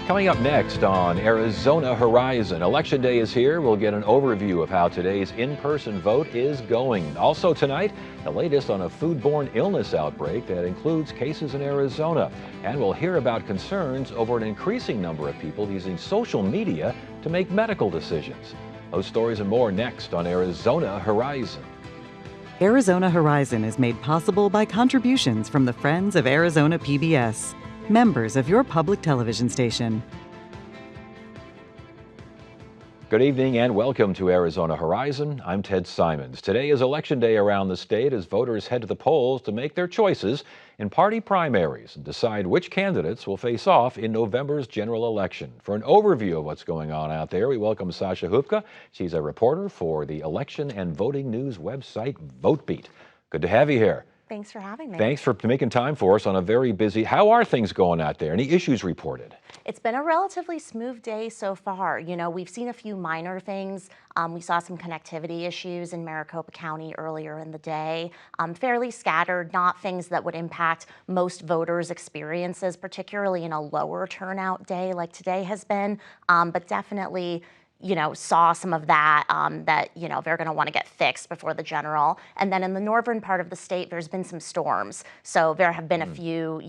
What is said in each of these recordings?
Coming up next on Arizona Horizon, Election Day is here. We'll get an overview of how today's in-person vote is going. Also tonight, the latest on a foodborne illness outbreak that includes cases in Arizona. And we'll hear about concerns over an increasing number of people using social media to make medical decisions. Those stories and more next on Arizona Horizon. Arizona Horizon is made possible by contributions from the Friends of Arizona PBS, members of your public television station. Good evening and welcome to Arizona Horizon. I'm Ted Simons. Today is Election Day around the state as voters head to the polls to make their choices in party primaries and decide which candidates will face off in November's general election. For an overview of what's going on out there, we welcome Sasha Hupka. She's a reporter for the election and voting news website VoteBeat. Good to have you here. Thanks for having me. Thanks for making time for us on a very busy. How are things going out there? Any issues reported? It's been a relatively smooth day so far. You know, we've seen a few minor things. We saw some connectivity issues in Maricopa County earlier in the day. Fairly scattered, not things that would impact most voters' experiences, particularly in a lower turnout day like today has been, but definitely saw some of that, that they're going to want to get fixed before the general. And then in the northern part of the state, there's been some storms. So there have been a few,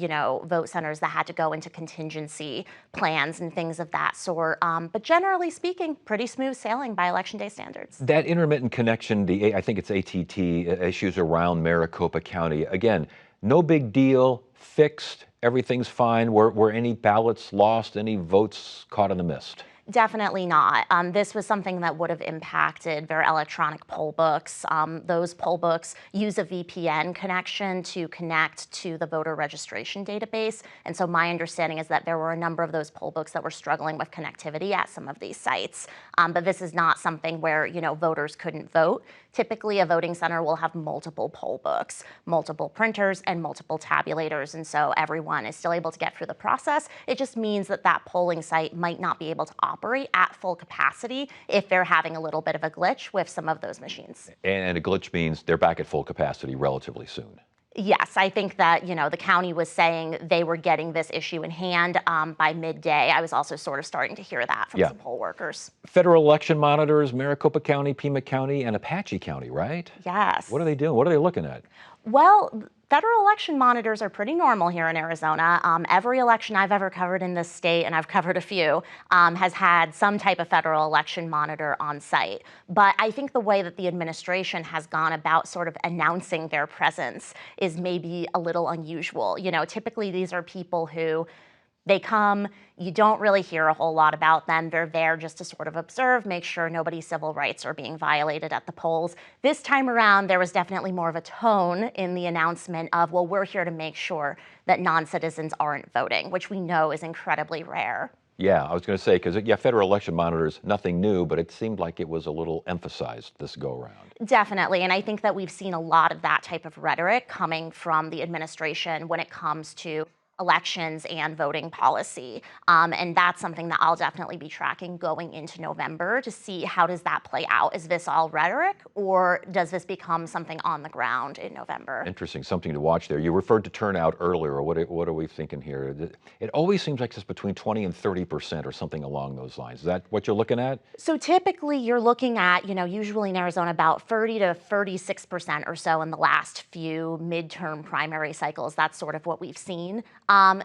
vote centers that had to go into contingency plans and things of that sort. But generally speaking, pretty smooth sailing by Election Day standards. That intermittent connection, I think it's ATT, issues around Maricopa County, again, no big deal, fixed, everything's fine. Were any ballots lost, any votes caught in the mist? Definitely not. This was something that would have impacted their electronic poll books. Those poll books use a VPN connection to connect to the voter registration database. And so my understanding is that there were a number of those poll books that were struggling with connectivity at some of these sites. But this is not something where, voters couldn't vote. Typically, a voting center will have multiple poll books, multiple printers, and multiple tabulators. And so everyone is still able to get through the process. It just means that that polling site might not be able to operate at full capacity if they're having a little bit of a glitch with some of those machines. And a glitch means they're back at full capacity relatively soon. Yes, I think that, the county was saying they were getting this issue in hand by midday. I was also sort of starting to hear that from some poll workers. Federal election monitors, Maricopa County, Pima County, and Apache County, right? Yes. What are they doing? What are they looking at? Well, federal election monitors are pretty normal here in Arizona. Every election I've ever covered in this state, and I've covered a few, has had some type of federal election monitor on site. But I think the way that the administration has gone about sort of announcing their presence is maybe a little unusual. Typically these are people who they come, you don't really hear a whole lot about them. They're there just to sort of observe, make sure nobody's civil rights are being violated at the polls. This time around, there was definitely more of a tone in the announcement of, well, we're here to make sure that non-citizens aren't voting, which we know is incredibly rare. Yeah, I was going to say, because federal election monitors, nothing new, but it seemed like it was a little emphasized this go-around. Definitely, and I think that we've seen a lot of that type of rhetoric coming from the administration when it comes to elections and voting policy. And that's something that I'll definitely be tracking going into November to see how does that play out. Is this all rhetoric or does this become something on the ground in November? Interesting, something to watch there. You referred to turnout earlier. What are we thinking here? It always seems like it's between 20 and 30% or something along those lines. Is that what you're looking at? So typically you're looking at, usually in Arizona about 30 to 36% or so in the last few midterm primary cycles. That's sort of what we've seen.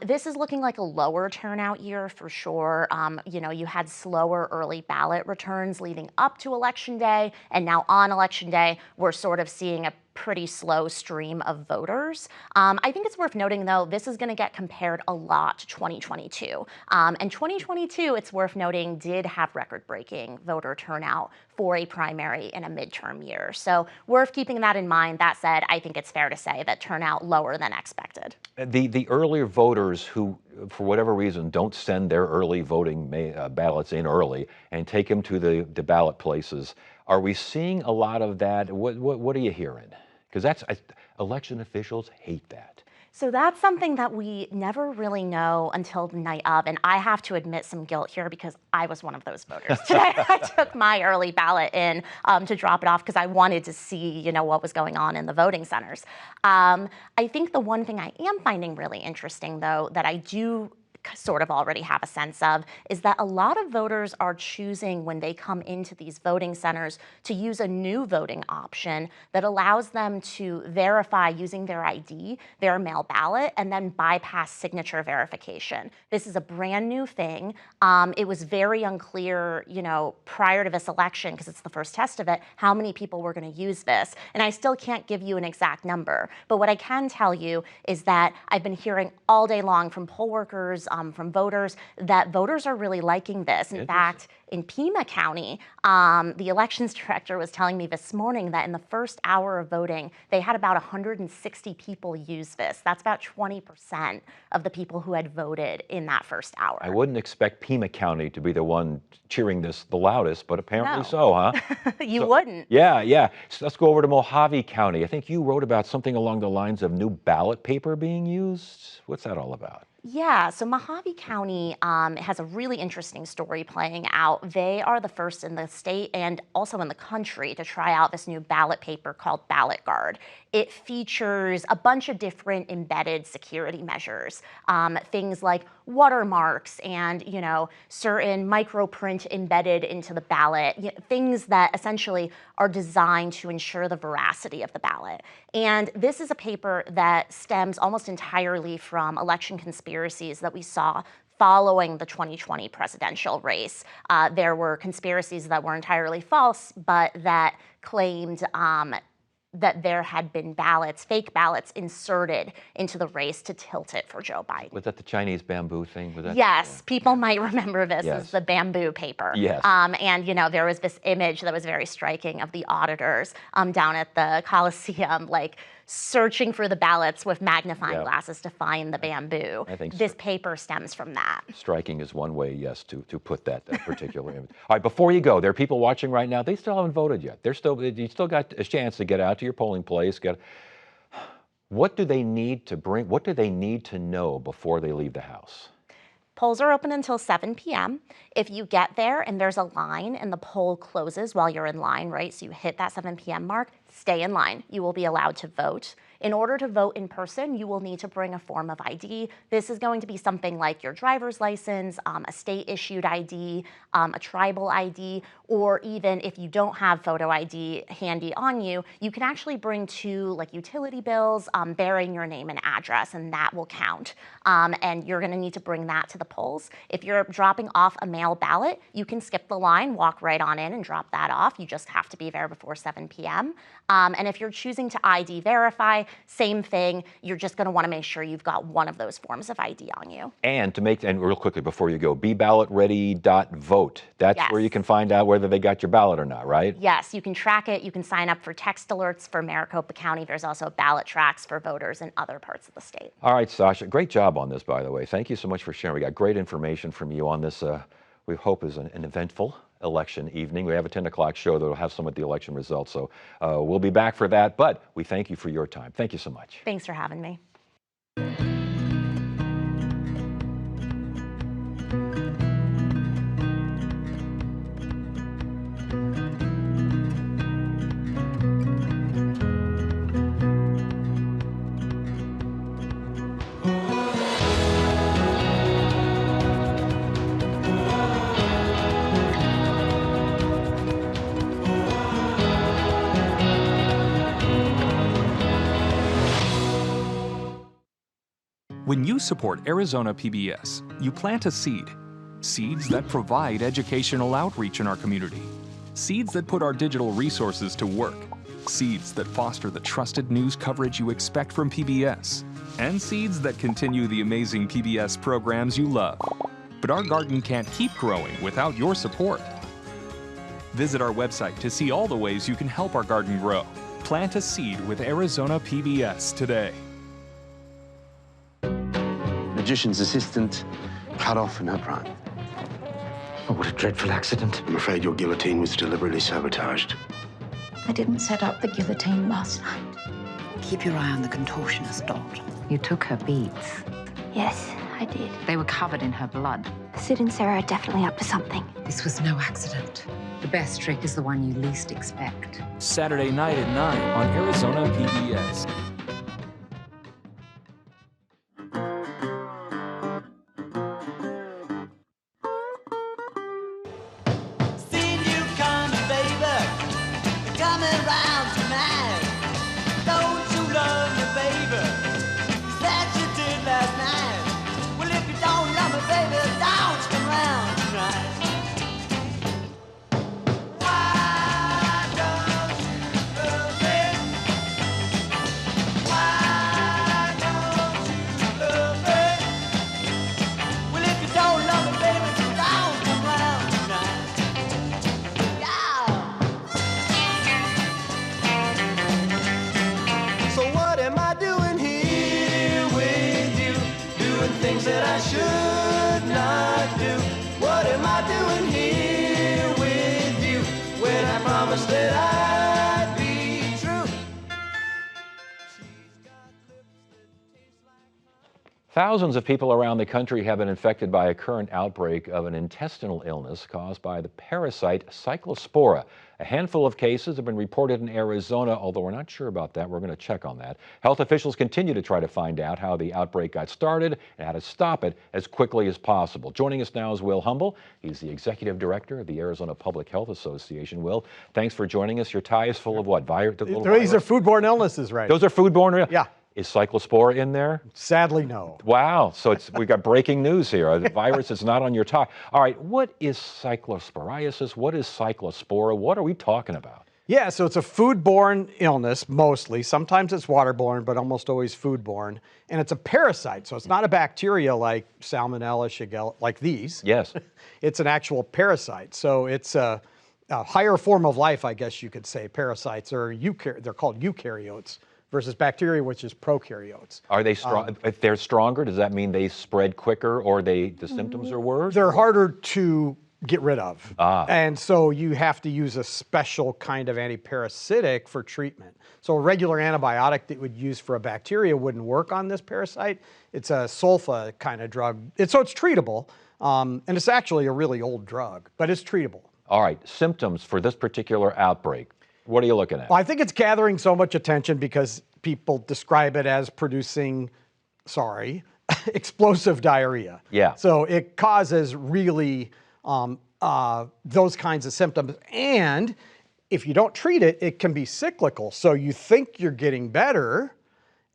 This is looking like a lower turnout year for sure. You had slower early ballot returns leading up to Election Day, and now on Election Day, we're sort of seeing a pretty slow stream of voters. I think it's worth noting, though, this is going to get compared a lot to 2022. And 2022, it's worth noting, did have record-breaking voter turnout for a primary in a midterm year. So worth keeping that in mind. That said, I think it's fair to say that turnout lower than expected. The earlier voters who, for whatever reason, don't send their early voting ballots in early and take them to the ballot places, are we seeing a lot of that? What are you hearing? Because election officials hate that. So that's something that we never really know until the night of, and I have to admit some guilt here because I was one of those voters today. I took my early ballot in to drop it off because I wanted to see, what was going on in the voting centers. I think the one thing I am finding really interesting, though, that I do sort of already have a sense of, is that a lot of voters are choosing when they come into these voting centers to use a new voting option that allows them to verify using their ID, their mail ballot, and then bypass signature verification. This is a brand new thing. It was very unclear, prior to this election, because it's the first test of it, how many people were going to use this. And I still can't give you an exact number. But what I can tell you is that I've been hearing all day long from poll workers, from voters, that voters are really liking this. In fact, in Pima County, the elections director was telling me this morning that in the first hour of voting, they had about 160 people use this. That's about 20% of the people who had voted in that first hour. I wouldn't expect Pima County to be the one cheering this the loudest, but apparently so, huh? You wouldn't. Yeah. So let's go over to Mojave County. I think you wrote about something along the lines of new ballot paper being used. What's that all about? Yeah, so Mojave County has a really interesting story playing out. They are the first in the state and also in the country to try out this new ballot paper called Ballot Guard. It features a bunch of different embedded security measures, things like watermarks and, certain microprint embedded into the ballot, things that essentially are designed to ensure the veracity of the ballot. And this is a paper that stems almost entirely from election conspiracies that we saw following the 2020 presidential race. There were conspiracies that were entirely false, but that claimed that there had been fake ballots inserted into the race to tilt it for Joe Biden. Was that the Chinese bamboo thing? Was that? Yes, people might remember this as the bamboo paper. Yes. And there was this image that was very striking of the auditors down at the Coliseum, searching for the ballots with magnifying glasses to find the bamboo. I think this paper stems from that. Striking is one way, yes, to put that particular image. All right, before you go, there are people watching right now. They still haven't voted yet. You still got a chance to get out to your polling place. What do they need to bring? What do they need to know before they leave the house? Polls are open until 7 p.m. If you get there and there's a line and the poll closes while you're in line, right? So you hit that 7 p.m. mark, stay in line. You will be allowed to vote. In order to vote in person, you will need to bring a form of ID. This is going to be something like your driver's license, a state-issued ID, a tribal ID, or even if you don't have photo ID handy on you, you can actually bring two utility bills bearing your name and address, and that will count. And you're going to need to bring that to the polls. If you're dropping off a mail ballot, you can skip the line, walk right on in and drop that off. You just have to be there before 7 p.m. And if you're choosing to ID verify, same thing. You're just going to want to make sure you've got one of those forms of ID on you. And real quickly before you go, beballotready.vote. That's where you can find out whether they got your ballot or not, right? Yes, you can track it. You can sign up for text alerts for Maricopa County. There's also ballot tracks for voters in other parts of the state. All right, Sasha, great job on this, by the way. Thank you so much for sharing. We got great information from you on this, we hope is an eventful election evening. We have a 10 o'clock show that will have some of the election results, so we'll be back for that, but we thank you for your time. Thank you so much. Thanks for having me. When you support Arizona PBS, you plant a seed. Seeds that provide educational outreach in our community. Seeds that put our digital resources to work. Seeds that foster the trusted news coverage you expect from PBS. And seeds that continue the amazing PBS programs you love. But our garden can't keep growing without your support. Visit our website to see all the ways you can help our garden grow. Plant a seed with Arizona PBS today. Magician's assistant cut off in her prime. Oh, what a dreadful accident. I'm afraid your guillotine was deliberately sabotaged. I didn't set up the guillotine last night. Keep your eye on the contortionist, Dot. You took her beads. Yes, I did. They were covered in her blood. Sid and Sarah are definitely up to something. This was no accident. The best trick is the one you least expect. Saturday night at 9 on Arizona PBS. Thousands of people around the country have been infected by a current outbreak of an intestinal illness caused by the parasite Cyclospora. A handful of cases have been reported in Arizona, although we're not sure about that. We're going to check on that. Health officials continue to try to find out how the outbreak got started and how to stop it as quickly as possible. Joining us now is Will Humble. He's the executive director of the Arizona Public Health Association. Will, thanks for joining us. Your tie is full of what? These are foodborne illnesses, right? Those are foodborne? Yeah. Is Cyclospora in there? Sadly, no. Wow. So we've got breaking news here. The virus is not on your tie. All right. What is cyclosporiasis? What is Cyclospora? What are we talking about? Yeah, so it's a foodborne illness, mostly. Sometimes it's waterborne, but almost always foodborne. And it's a parasite, so it's not a bacteria like Salmonella, Shigella, like these. Yes. It's an actual parasite. So it's a higher form of life, I guess you could say. Parasites are they're called eukaryotes versus bacteria, which is prokaryotes. Are they strong? If they're stronger, does that mean they spread quicker or the symptoms are worse? They're harder to get rid of. And so you have to use a special kind of antiparasitic for treatment. So a regular antibiotic that you would use for a bacteria wouldn't work on this parasite. It's a sulfa kind of drug. So it's treatable, and it's actually a really old drug, but it's treatable. All right, symptoms for this particular outbreak. What are you looking at? Well, I think it's gathering so much attention because people describe it as producing, explosive diarrhea. Yeah. So it causes really those kinds of symptoms. And if you don't treat it, it can be cyclical. So you think you're getting better,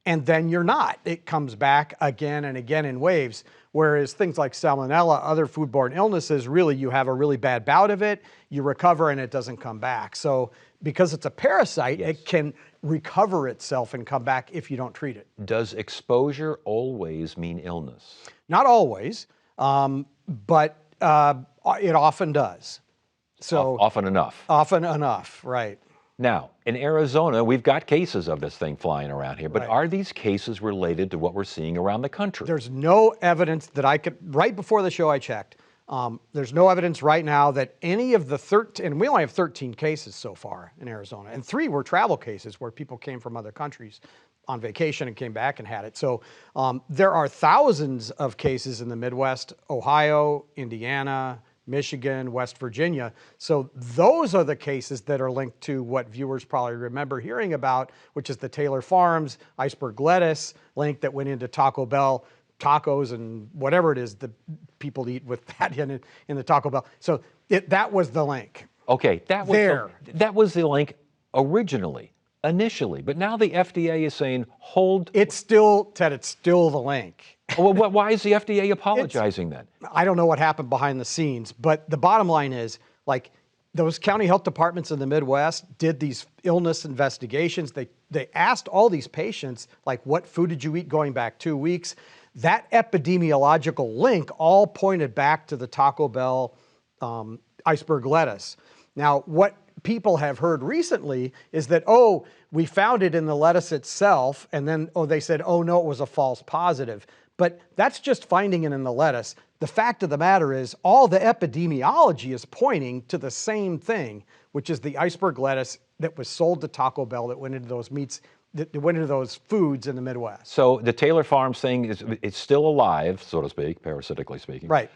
and then you're not. It comes back again and again in waves. Whereas things like Salmonella, other foodborne illnesses, really you have a really bad bout of it, you recover, and it doesn't come back. So because it's a parasite, it can recover itself and come back if you don't treat it. Does exposure always mean illness? Not always, but it often does. So often enough. Often enough, right. Now, in Arizona, we've got cases of this thing flying around here, but Right. are these cases related to what we're seeing around the country? There's no evidence that I could, right before the show I checked, there's no evidence right now that any of the 13, and we only have 13 cases so far in Arizona, and 3 were travel cases where people came from other countries on vacation and came back and had it. So there are thousands of cases in the Midwest, Ohio, Indiana, Michigan, West Virginia. So those are the cases that are linked to what viewers probably remember hearing about, which is the Taylor Farms, iceberg lettuce link that went into Taco Bell, tacos and whatever it is that people eat with that in the Taco Bell. So that was the link. Okay, that was the link originally, initially, but now the FDA is saying, hold. It's still, Ted, it's still the link. Well, why is the FDA apologizing then? I don't know what happened behind the scenes, but the bottom line is, like, those county health departments in the Midwest did these illness investigations. They asked all these patients, like, what food did you eat going back 2 weeks? That epidemiological link all pointed back to the Taco Bell iceberg lettuce. Now, what people have heard recently is that, oh, we found it in the lettuce itself, and then, they said, oh, no, it was a false positive. But that's just finding it in the lettuce. The fact of the matter is all the epidemiology is pointing to the same thing, which is the iceberg lettuce that was sold to Taco Bell that went into those meats, that went into those foods in the Midwest. So the Taylor Farms thing it's still alive, so to speak, parasitically speaking. Right.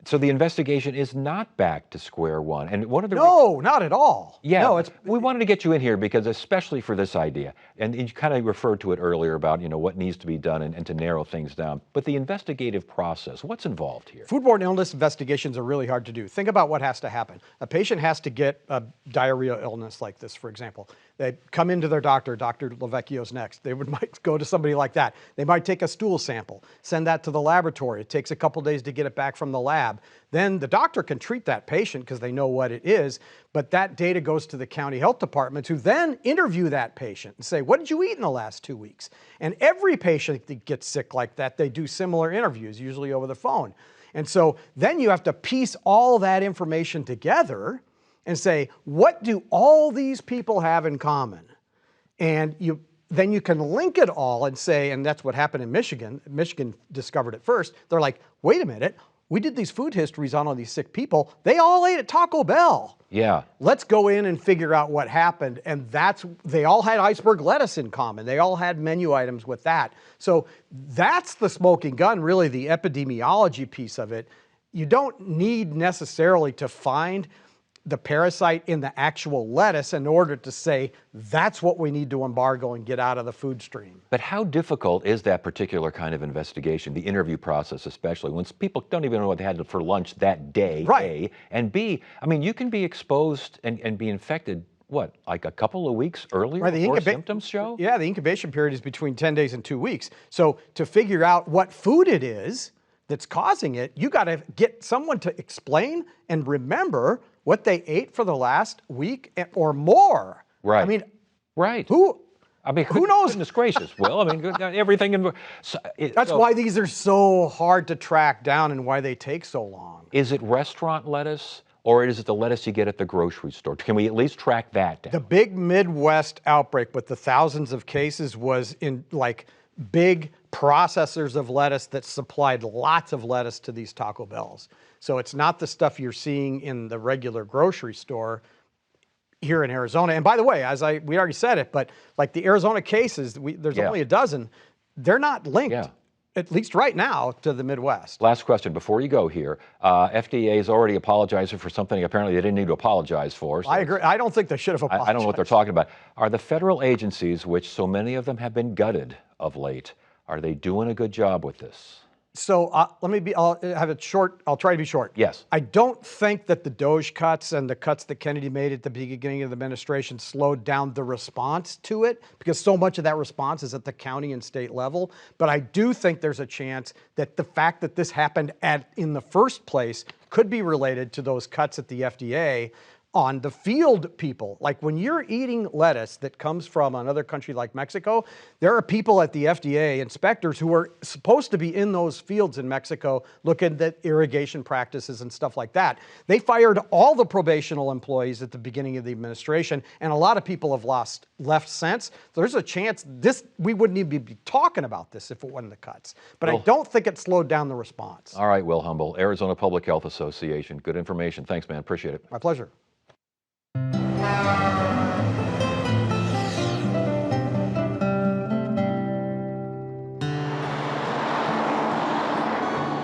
So the investigation is not back to square one. And one of the No, not at all. Yeah, no, we wanted to get you in here because especially for this idea, and you kind of referred to it earlier about, what needs to be done and to narrow things down. But the investigative process, what's involved here? Foodborne illness investigations are really hard to do. Think about what has to happen. A patient has to get a diarrhea illness like this, for example. They come into their doctor, Dr. Lavecchio's next. They might go to somebody like that. They might take a stool sample, send that to the laboratory. It takes a couple days to get it back from the lab. Then the doctor can treat that patient because they know what it is, but that data goes to the county health departments who then interview that patient and say, what did you eat in the last 2 weeks? And every patient that gets sick like that, they do similar interviews, usually over the phone. And so then you have to piece all that information together and say, what do all these people have in common? And then you can link it all and say, and that's what happened in Michigan. Michigan discovered it first. They're like, wait a minute, we did these food histories on all these sick people. They all ate at Taco Bell. Yeah. Let's go in and figure out what happened. And they all had iceberg lettuce in common. They all had menu items with that. So that's the smoking gun, really the epidemiology piece of it. You don't need necessarily to find the parasite in the actual lettuce in order to say that's what we need to embargo and get out of the food stream. But how difficult is that particular kind of investigation, the interview process especially, when people don't even know what they had for lunch that day, right. A, and B, I mean, you can be exposed and be infected, what, like a couple of weeks earlier right, before symptoms show? Yeah, the incubation period is between 10 days and 2 weeks. So to figure out what food it is that's causing it, you got to get someone to explain and remember what they ate for the last week or more. Right. I mean, right. Who knows? Goodness gracious. Well, I mean, everything. That's why these are so hard to track down and why they take so long. Is it restaurant lettuce or is it the lettuce you get at the grocery store? Can we at least track that down? The big Midwest outbreak with the thousands of cases was in like big processors of lettuce that supplied lots of lettuce to these Taco Bells. So it's not the stuff you're seeing in the regular grocery store here in Arizona. And by the way, we already said it, but like the Arizona cases, there's only a dozen. They're not linked, at least right now, to the Midwest. Last question before you go here. FDA is already apologizing for something apparently they didn't need to apologize for. So I agree. I don't think they should have apologized. I don't know what they're talking about. Are the federal agencies, which so many of them have been gutted of late, are they doing a good job with this? So I'll have it short. I'll try to be short. Yes. I don't think that the DOJ cuts and the cuts that Kennedy made at the beginning of the administration slowed down the response to it, because so much of that response is at the county and state level. But I do think there's a chance that the fact that this happened in the first place could be related to those cuts at the FDA on the field people. Like when you're eating lettuce that comes from another country like Mexico, there are people at the FDA, inspectors, who are supposed to be in those fields in Mexico looking at irrigation practices and stuff like that. They fired all the probational employees at the beginning of the administration, and a lot of people have left since. There's a chance we wouldn't even be talking about this if it wasn't the cuts. But I don't think it slowed down the response. All right, Will Humble, Arizona Public Health Association. Good information. Thanks, man. Appreciate it. My pleasure.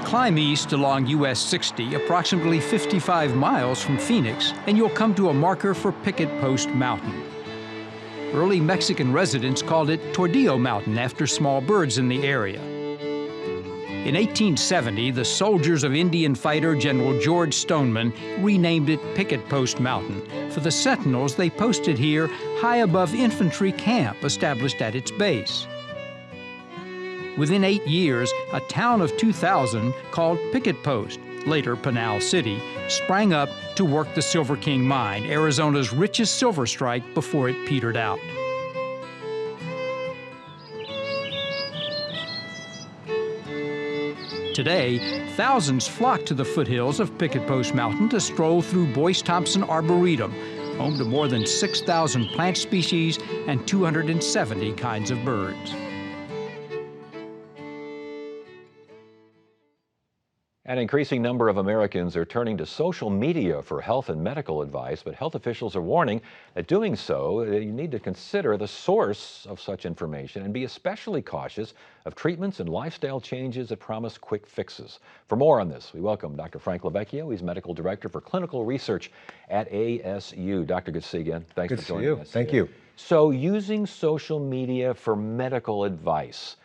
Climb east along US 60, approximately 55 miles from Phoenix, and you'll come to a marker for Picket Post Mountain. Early Mexican residents called it Tordillo Mountain after small birds in the area. In 1870, the soldiers of Indian fighter General George Stoneman renamed it Picket Post Mountain for the sentinels they posted here high above infantry camp established at its base. Within 8 years, a town of 2,000 called Picket Post, later Pinal City, sprang up to work the Silver King mine, Arizona's richest silver strike, before it petered out. Today, thousands flock to the foothills of Picket Post Mountain to stroll through Boyce Thompson Arboretum, home to more than 6,000 plant species and 270 kinds of birds. An increasing number of Americans are turning to social media for health and medical advice, but health officials are warning that doing so, you need to consider the source of such information and be especially cautious of treatments and lifestyle changes that promise quick fixes. For more on this, we welcome Dr. Frank LaVecchio. He's Medical Director for Clinical Research at ASU. Doctor, good to see you again. Thanks for joining us. Thank you. So using social media for medical advice,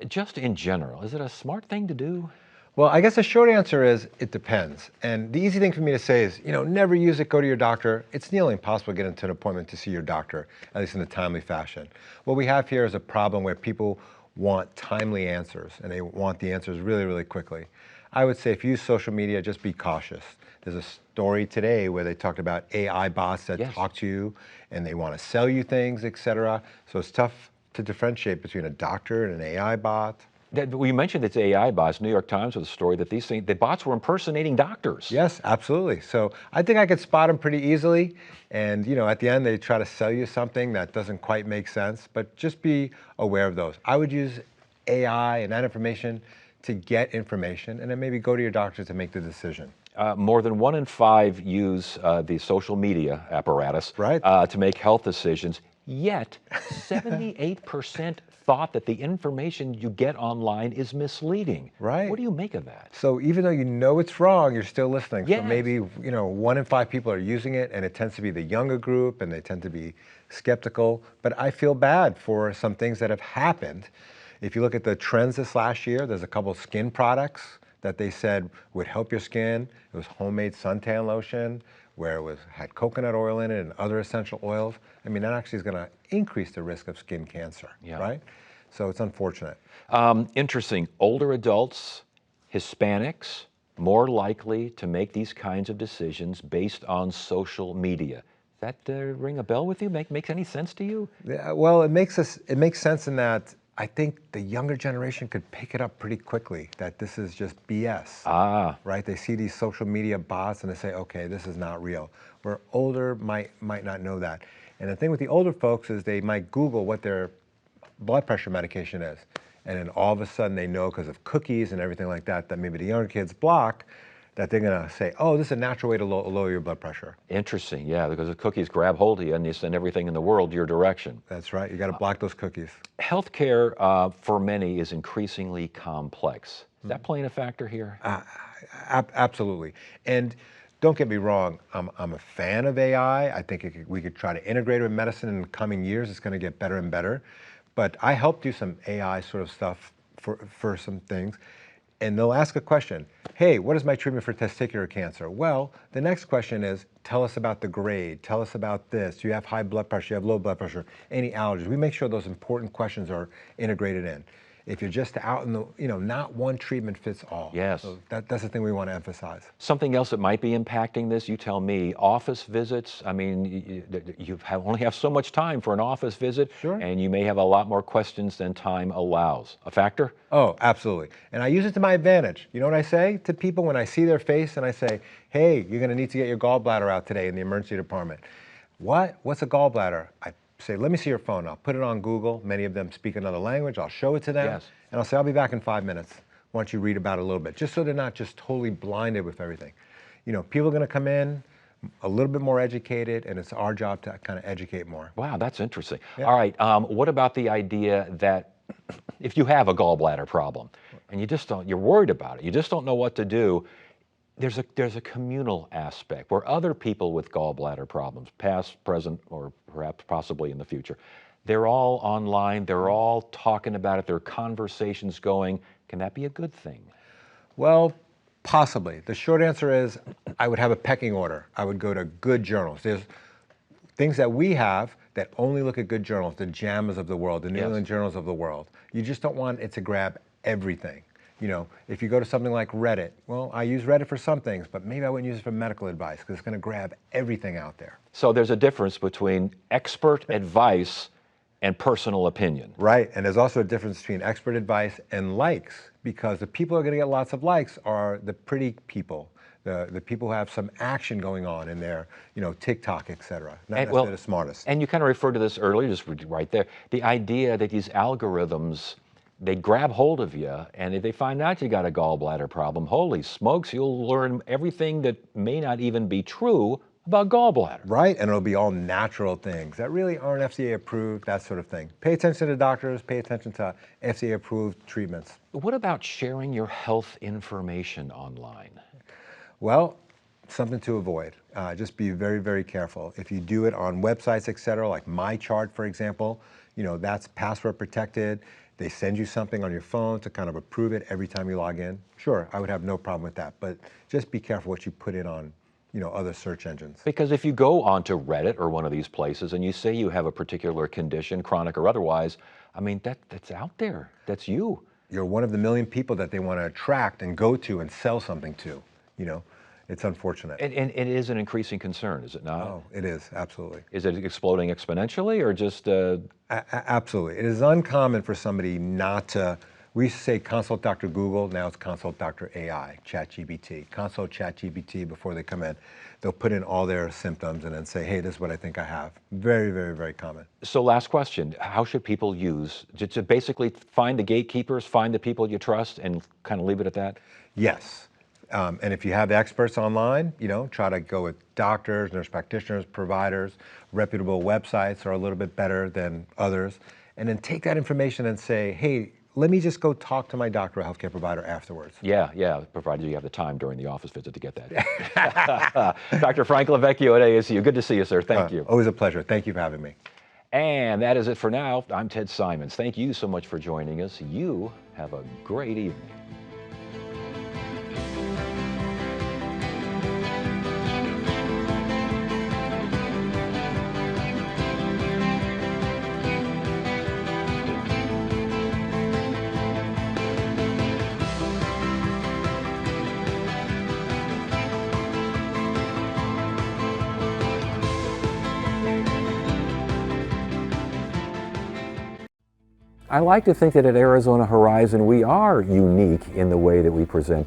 just in general, is it a smart thing to do? Well, I guess the short answer is it depends. And the easy thing for me to say is, never use it, go to your doctor. It's nearly impossible to get into an appointment to see your doctor, at least in a timely fashion. What we have here is a problem where people want timely answers, and they want the answers really, really quickly. I would say if you use social media, just be cautious. There's a story today where they talked about AI bots that talk to you, and they want to sell you things, etc. So it's tough to differentiate between a doctor and an AI bot. We mentioned it's AI bots. New York Times with a story that the bots were impersonating doctors. Yes, absolutely. So I think I could spot them pretty easily. And at the end, they try to sell you something that doesn't quite make sense. But just be aware of those. I would use AI and that information to get information and then maybe go to your doctor to make the decision. More than 1 in 5 use the social media apparatus to make health decisions. Yet, 78% thought that the information you get online is misleading. Right. What do you make of that? So even though you know it's wrong, you're still listening. Yes. So maybe 1 in 5 people are using it, and it tends to be the younger group, and they tend to be skeptical. But I feel bad for some things that have happened. If you look at the trends this last year, there's a couple of skin products that they said would help your skin. It was homemade suntan lotion, where it had coconut oil in it and other essential oils. I mean, that actually is going to increase the risk of skin cancer, right? So it's unfortunate. Interesting. Older adults, Hispanics, more likely to make these kinds of decisions based on social media. Does that ring a bell with you? Makes any sense to you? Yeah, well, it makes sense in that I think the younger generation could pick it up pretty quickly, that this is just BS, right? They see these social media bots and they say, okay, this is not real. Where older might not know that. And the thing with the older folks is they might Google what their blood pressure medication is. And then all of a sudden they know because of cookies and everything like that, that maybe the younger kids block, that they're going to say, oh, this is a natural way to lower your blood pressure. Interesting, yeah, because the cookies grab hold of you and they send everything in the world your direction. That's right. You got to block those cookies. Healthcare for many is increasingly complex. Is that playing a factor here? Absolutely. And don't get me wrong, I'm a fan of AI. I think we could try to integrate it with medicine in the coming years. It's going to get better and better. But I help do some AI sort of stuff for some things. And they'll ask a question, hey, what is my treatment for testicular cancer? Well, the next question is, tell us about the grade, tell us about this. Do you have high blood pressure, do you have low blood pressure, any allergies? We make sure those important questions are integrated in. If you're just out in the, not one treatment fits all. Yes. So that's the thing we want to emphasize. Something else that might be impacting this, you tell me, office visits. I mean, you only have so much time for an office visit, and you may have a lot more questions than time allows. A factor? Oh, absolutely. And I use it to my advantage. You know what I say to people when I see their face and I say, hey, you're going to need to get your gallbladder out today in the emergency department. What? What's a gallbladder? I say, let me see your phone. I'll put it on Google. Many of them speak another language. I'll show it to them. And I'll say, I'll be back in 5 minutes. Why don't you read about it a little bit? Just so they're not just totally blinded with everything. People are going to come in a little bit more educated, and it's our job to kind of educate more. Wow, that's interesting. Yeah. All right, what about the idea that if you have a gallbladder problem and you're worried about it, you just don't know what to do, there's a communal aspect where other people with gallbladder problems, past, present, or perhaps possibly in the future, they're all online, they're all talking about it, there are conversations going. Can that be a good thing? Well, possibly. The short answer is I would have a pecking order. I would go to good journals. There's things that we have that only look at good journals, the JAMAs of the world, the New England Journals of the world. You just don't want it to grab everything. If you go to something like Reddit, well, I use Reddit for some things, but maybe I wouldn't use it for medical advice because it's going to grab everything out there. So there's a difference between expert advice and personal opinion. Right, and there's also a difference between expert advice and likes, because the people who are going to get lots of likes are the pretty people, the people who have some action going on in their, TikTok, et cetera, not necessarily the smartest. And you kind of referred to this earlier, just right there, the idea that these algorithms, they grab hold of you, and if they find out you got a gallbladder problem, holy smokes, you'll learn everything that may not even be true about gallbladder. Right, and it'll be all natural things that really aren't FDA approved, that sort of thing. Pay attention to doctors, pay attention to FDA approved treatments. What about sharing your health information online? Well, something to avoid. Just be very, very careful. If you do it on websites, et cetera, like MyChart, for example, that's password protected. They send you something on your phone to kind of approve it every time you log in. Sure, I would have no problem with that, but just be careful what you put in on other search engines. Because if you go onto Reddit or one of these places and you say you have a particular condition, chronic or otherwise, I mean, that's out there. That's you. You're one of the million people that they want to attract and go to and sell something to, It's unfortunate. And it is an increasing concern, is it not? Oh, it is, absolutely. Is it exploding exponentially or just... Absolutely. It is uncommon for somebody not to We used to say consult Dr. Google, now it's consult Dr. AI, ChatGPT. Consult ChatGPT before they come in. They'll put in all their symptoms and then say, hey, this is what I think I have. Very, very, very common. So last question, how should people use, to basically find the gatekeepers, find the people you trust and kind of leave it at that? Yes. And if you have experts online, try to go with doctors, nurse practitioners, providers. Reputable websites are a little bit better than others. And then take that information and say, hey, let me just go talk to my doctor or healthcare provider afterwards. Yeah, provided you have the time during the office visit to get that. Dr. Frank LaVecchio at ASU, good to see you, sir. Thank you. Always a pleasure. Thank you for having me. And that is it for now. I'm Ted Simons. Thank you so much for joining us. You have a great evening. I like to think that at Arizona Horizon we are unique in the way that we present